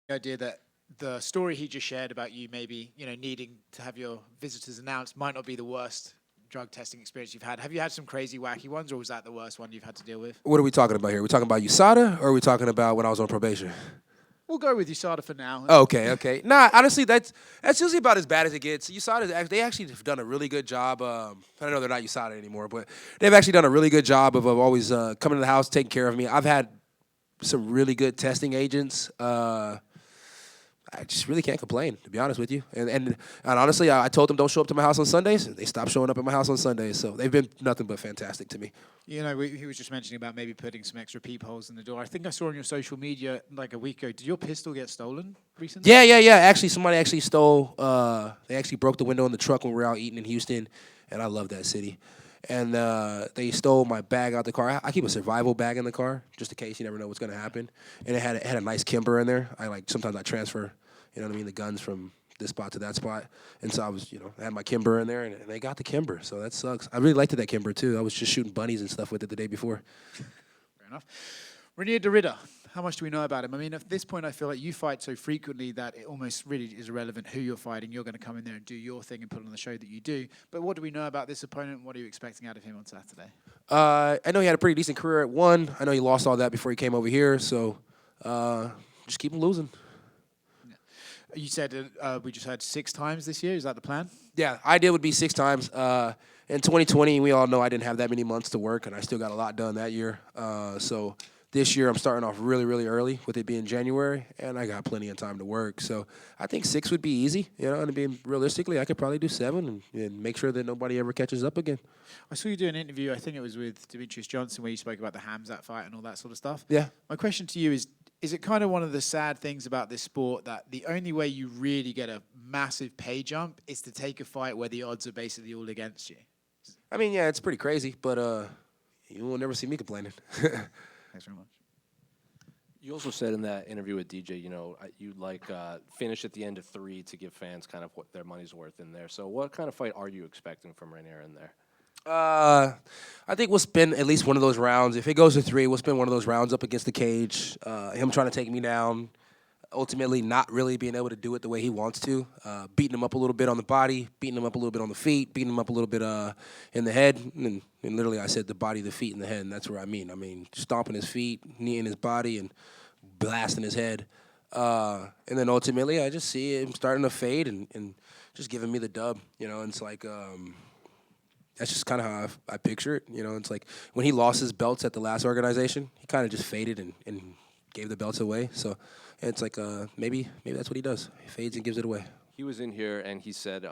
The idea that the story he just shared about you maybe, needing to have your visitors announced might not be the worst drug testing experience you've had. Have you had some crazy, wacky ones, or was that the worst one you've had to deal with? What are we talking about here? Are we talking about USADA, or are we talking about when I was on probation? We'll go with USADA for now. Oh, okay. Nah, honestly, that's usually about as bad as it gets. USADA, they actually have done a really good job. I know they're not USADA anymore, but they've actually done a really good job of always coming to the house, taking care of me. I've had some really good testing agents. I just really can't complain, to be honest with you. And honestly, I told them don't show up to my house on Sundays. They stopped showing up at my house on Sundays. So they've been nothing but fantastic to me. He was just mentioning about maybe putting some extra peepholes in the door. I think I saw on your social media like a week ago. Did your pistol get stolen recently? Yeah. Actually, somebody actually stole. They actually broke the window in the truck when we were out eating in Houston, and I love that city. And they stole my bag out the car. I keep a survival bag in the car just in case you never know what's going to happen. And it had a nice Kimber in there. Sometimes I transfer, the guns from this spot to that spot. And so I had my Kimber in there, and they got the Kimber. So that sucks. I really liked that Kimber too. I was just shooting bunnies and stuff with it the day before. Fair enough. Reinier de Ridder. How much do we know about him? I mean, at this point, I feel like you fight so frequently that it almost really is irrelevant who you're fighting. You're going to come in there and do your thing and put on the show that you do. But what do we know about this opponent? What are you expecting out of him on Saturday? I know he had a pretty decent career at one. I know he lost all that before he came over here. So just keep him losing. Yeah. You said we just had 6 times this year. Is that the plan? Yeah, ideal would be 6 times. In 2020, we all know I didn't have that many months to work, and I still got a lot done that year. So this year, I'm starting off really, really early with it being January, and I got plenty of time to work. So I think 6 would be easy, and being realistically, I could probably do 7 and make sure that nobody ever catches up again. I saw you do an interview, I think it was with Demetrius Johnson, where you spoke about the Khamzat fight and all that sort of stuff. Yeah. My question to you is it kind of one of the sad things about this sport that the only way you really get a massive pay jump is to take a fight where the odds are basically all against you? I mean, yeah, it's pretty crazy, but you will never see me complaining. Thanks very much. You also said in that interview with DJ, you finish at the end of 3 to give fans kind of what their money's worth in there. So what kind of fight are you expecting from Reinier in there? I think we'll spend at least one of those rounds. If it goes to 3, we'll spend one of those rounds up against the cage. Him trying to take me down, ultimately not really being able to do it the way he wants to. Beating him up a little bit on the body, beating him up a little bit on the feet, beating him up a little bit in the head. And literally I said the body, the feet, and the head, and that's what I mean. I mean, stomping his feet, kneeing his body, and blasting his head. And then ultimately I just see him starting to fade and just giving me the dub. And it's like that's just kind of how I picture it. It's like when he lost his belts at the last organization, he kind of just faded and gave the belts away. So it's like maybe that's what he does. He fades and gives it away. He was in here and he said,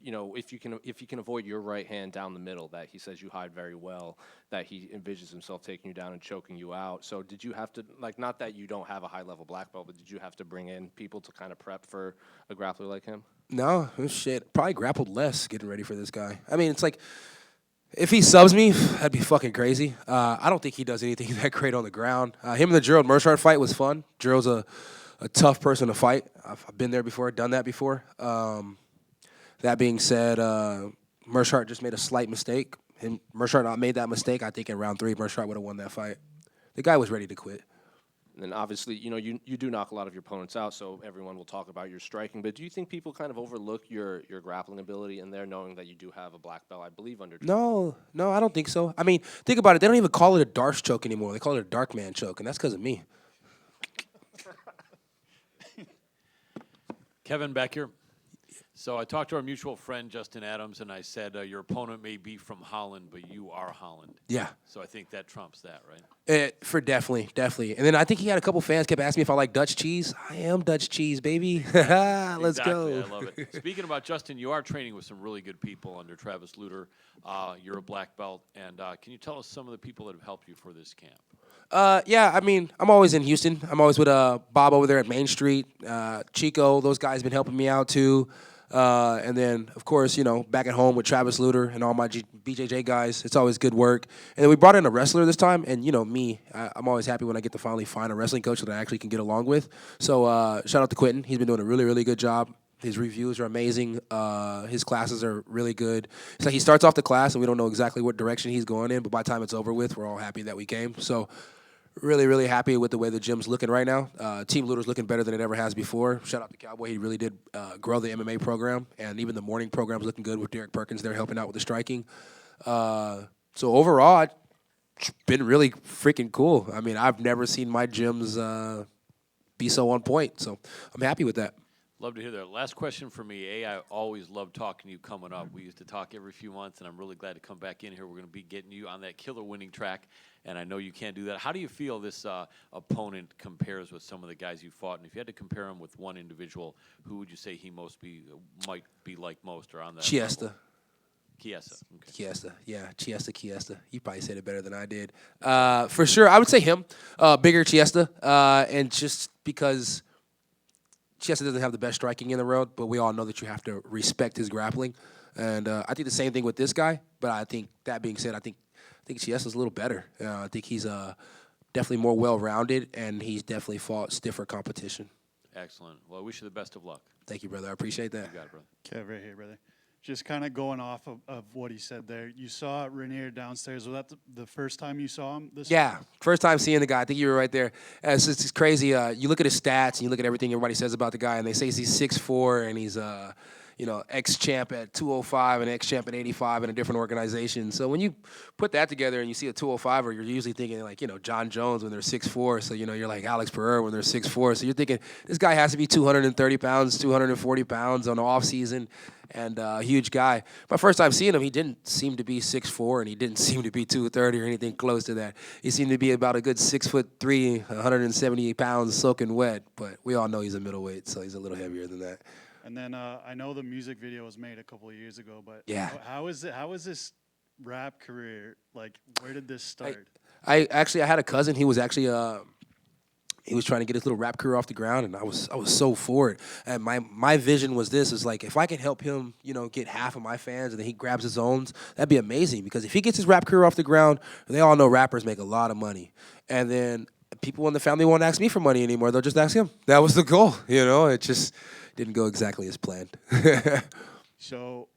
if you can avoid your right hand down the middle, that he says you hide very well, that he envisions himself taking you down and choking you out. So did you have to, not that you don't have a high-level black belt, but did you have to bring in people to kind of prep for a grappler like him? No, shit. Probably grappled less getting ready for this guy. I mean, it's like, if he subs me, that'd be fucking crazy. I don't think he does anything that great on the ground. Him and the Gerald Mershard fight was fun. Gerald's a tough person to fight. I've been there before, done that before. That being said, Mershard just made a slight mistake. Mershard not made that mistake. I think in round 3, Mershard would have won that fight. The guy was ready to quit. And then obviously, you do knock a lot of your opponents out, so everyone will talk about your striking. But do you think people kind of overlook your grappling ability in there, knowing that you do have a black belt, I believe, under? No, I don't think so. I mean, think about it. They don't even call it a Darce choke anymore. They call it a dark man choke, and that's because of me. Kevin Becker. So I talked to our mutual friend, Justin Adams, and I said, your opponent may be from Holland, but you are Holland. Yeah. So I think that trumps that, right? For definitely. And then I think he had a couple fans kept asking me if I like Dutch cheese. I am Dutch cheese, baby. Let's go. I love it. Speaking about Justin, you are training with some really good people under Travis Luter. You're a black belt. And can you tell us some of the people that have helped you for this camp? Yeah, I mean, I'm always in Houston. I'm always with Bob over there at Main Street. Chico, those guys have been helping me out too. And then, of course, back at home with Travis Luter and all my BJJ guys, it's always good work. And then we brought in a wrestler this time, and I'm always happy when I get to finally find a wrestling coach that I actually can get along with. So shout out to Quentin. He's been doing a really, really good job. His reviews are amazing. His classes are really good. It's like he starts off the class, and we don't know exactly what direction he's going in, but by the time it's over with, we're all happy that we came. So Really, really happy with the way the gym's looking right now. Team Luder's looking better than it ever has before. Shout out to Cowboy. He really did grow the MMA program, and even the morning program's looking good with Derek Perkins there helping out with the striking. So overall, it's been really freaking cool. I mean, I've never seen my gyms be so on point, so I'm happy with that. Love to hear that. Last question for me. I always love talking to you coming up. We used to talk every few months, and I'm really glad to come back in here. We're going to be getting you on that killer winning track, and I know you can't do that. How do you feel this opponent compares with some of the guys you fought? And if you had to compare him with one individual, who would you say he might be like most or on that Chiesa. level? Chiesa. Okay. Chiesa, yeah, Chiesa. You probably said it better than I did. For sure, I would say him, bigger Chiesa, and just because Chiesa doesn't have the best striking in the world, but we all know that you have to respect his grappling. And I think the same thing with this guy, but I think that being said, I think Chiesa's a little better. I think he's definitely more well-rounded, and he's definitely fought stiffer competition. Excellent. Well, I wish you the best of luck. Thank you, brother. I appreciate that. You got it, brother. Kev, right here, brother. Just kind of going off of what he said there. You saw Reinier downstairs. Was that the first time you saw him? Yeah, first time seeing the guy. I think you were right there. It's crazy. You look at his stats and you look at everything everybody says about the guy, and they say he's 6'4", and he's ex-champ at 205 and ex-champ at 85 in a different organization. So when you put that together and you see a 205er, you're usually thinking like, John Jones when they're 6'4". So, you're like Alex Pereira when they're 6'4". So you're thinking this guy has to be 230 pounds, 240 pounds on the off season, and a huge guy. My first time seeing him, he didn't seem to be 6'4", and he didn't seem to be 230 or anything close to that. He seemed to be about a good 6'3", 170 pounds soaking wet. But we all know he's a middleweight, so he's a little heavier than that. And then I know the music video was made a couple of years ago, but yeah, how is this rap career? Like, where did this start? I had a cousin. He was actually he was trying to get his little rap career off the ground, and I was so for it. And my vision was this: is like if I can help him, get half of my fans, and then he grabs his own, that'd be amazing. Because if he gets his rap career off the ground, they all know rappers make a lot of money, and then people in the family won't ask me for money anymore. They'll just ask him. That was the goal. It just didn't go exactly as planned. So,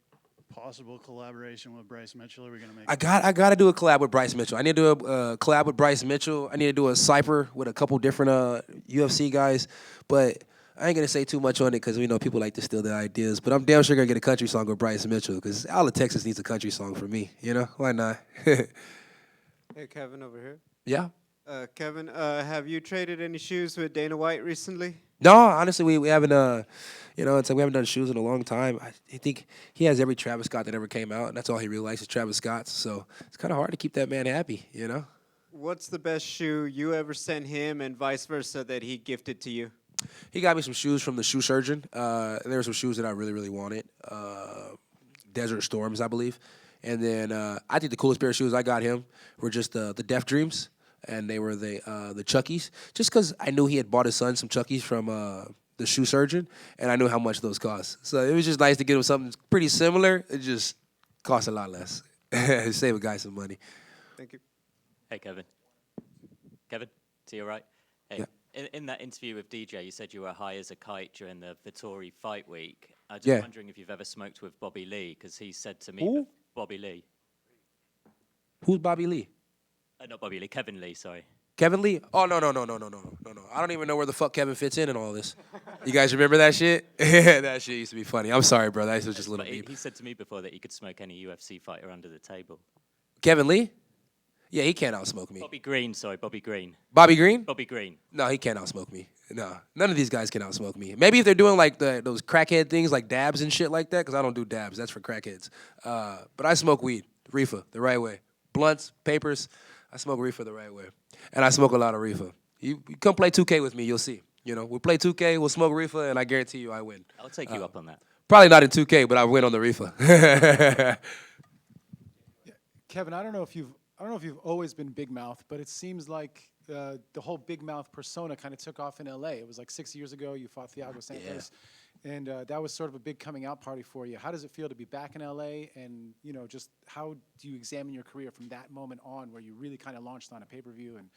possible collaboration with Bryce Mitchell. Are we gonna make? I got to do a collab with Bryce Mitchell. I need to do a collab with Bryce Mitchell. I need to do a cypher with a couple different UFC guys. But I ain't gonna say too much on it because we know people like to steal their ideas. But I'm damn sure gonna get a country song with Bryce Mitchell because all of Texas needs a country song for me. Why not? Hey, Kevin over here. Yeah. Kevin, have you traded any shoes with Dana White recently? No, honestly, we haven't. It's like we haven't done shoes in a long time. I think he has every Travis Scott that ever came out, and that's all he really likes is Travis Scott's. So it's kind of hard to keep that man happy, What's the best shoe you ever sent him, and vice versa, that he gifted to you? He got me some shoes from the shoe surgeon. There were some shoes that I really, really wanted. Desert Storms, I believe. And then I think the coolest pair of shoes I got him were just the Def Dreams. And they were the Chuckies, just because I knew he had bought his son some Chuckies from the shoe surgeon, and I knew how much those cost. So it was just nice to get him something pretty similar. It just cost a lot less. Save a guy some money. Thank you. Hey, Kevin. Kevin, to your right. Hey, yeah. In that interview with DJ, you said you were high as a kite during the Vittori fight week. I'm just wondering if you've ever smoked with Bobby Lee, because he said to me, Bobby Lee. Who's Bobby Lee? Not Bobby Lee, Kevin Lee, sorry. Kevin Lee? Oh, no. I don't even know where the fuck Kevin fits in all this. You guys remember that shit? That shit used to be funny. I'm sorry, bro. That was just a little beep. He said to me before that he could smoke any UFC fighter under the table. Kevin Lee? Yeah, he can't outsmoke me. Bobby Green, sorry, Bobby Green. Bobby Green? Bobby Green. No, he can't outsmoke me. No, none of these guys can outsmoke me. Maybe if they're doing like those crackhead things like dabs and shit like that, because I don't do dabs. That's for crackheads. But I smoke weed, reefer, the right way. Blunts, papers. I smoke reefer the right way. And I smoke a lot of reefer. You come play 2K with me, you'll see. We'll play 2K, we'll smoke reefer, and I guarantee you I win. I'll take you up on that. Probably not in 2K, but I win on the reefer. Kevin, I don't know if you've always been big mouth, but it seems like the whole big mouth persona kind of took off in LA. It was like 6 years ago you fought Thiago Santos. And that was sort of a big coming out party for you. How does it feel to be back in LA? And just how do you examine your career from that moment on, where you really kind of launched on a pay-per-view? And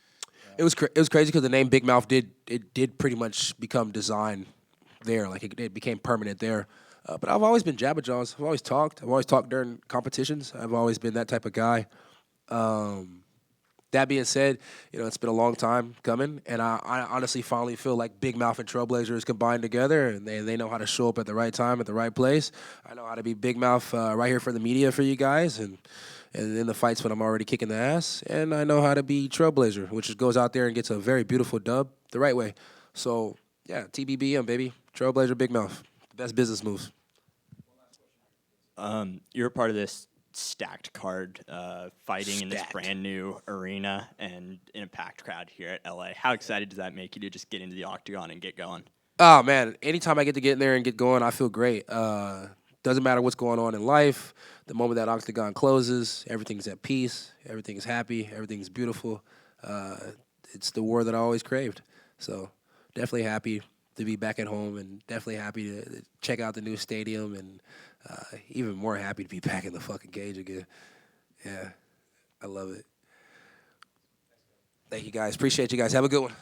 it was crazy because the name Big Mouth did pretty much become designed there. Like it became permanent there. But I've always been Jabba Jaws. I've always talked. I've always talked during competitions. I've always been that type of guy. That being said, it's been a long time coming, and I honestly finally feel like Big Mouth and Trailblazer is combined together, and they know how to show up at the right time, at the right place. I know how to be Big Mouth right here for the media for you guys, and in the fights when I'm already kicking the ass, and I know how to be Trailblazer, which goes out there and gets a very beautiful dub the right way. So, yeah, TBBM, baby. Trailblazer, Big Mouth. The best business moves. You're a part of this stacked card, fighting in this brand new arena and in a packed crowd here at LA. How excited does that make you to just get into the octagon and get going? Oh, man, anytime I get to get in there and get going, I feel great. Doesn't matter what's going on in life. The moment that octagon closes, everything's at peace, everything's happy, everything's beautiful. It's the war that I always craved. So definitely happy to be back at home, and definitely happy to check out the new stadium, and even more happy to be back in the fucking cage again. Yeah, I love it. Thank you, guys. Appreciate you guys. Have a good one.